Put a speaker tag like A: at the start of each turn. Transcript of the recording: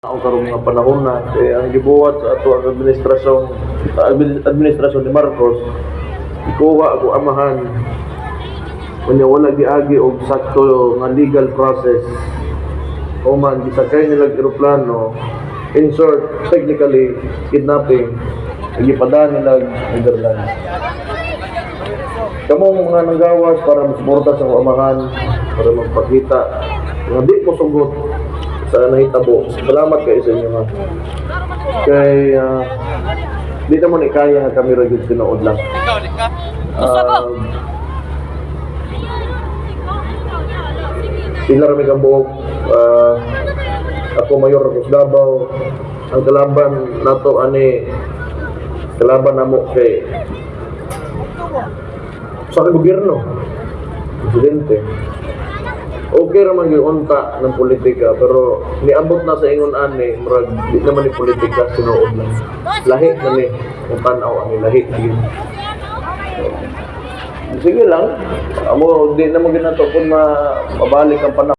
A: Ako karong mga panahon na ang gibuhat sa ato ang administrasyon ni Marcos, ikuha ako amahan kunya wala giagi og sakto nga legal process o man gisakay nila eroplano, in short, technically kidnapping, gipadaan nila Netherlands. Kamong mga nanggawas para masuporta sa amahan, para magpakita nga di ko sugot sa nahitabo. Salamat kayo sa inyo ha. Kay di naman ikaya nga kami rin tinood lang. Pila kami kabuok, ako Mayor Ramos Davao, ang kalaban nato ani kalaban namo kay sa gobyerno, presidente. Okay raman yung unta ng politika, pero niabot na sa ingon ani murag di naman ni politika sinuod lang. Lahi na ni ang tanaw ani lahi gyud. Sige lang, amo di na mo ginato kun mabalik ang panahon.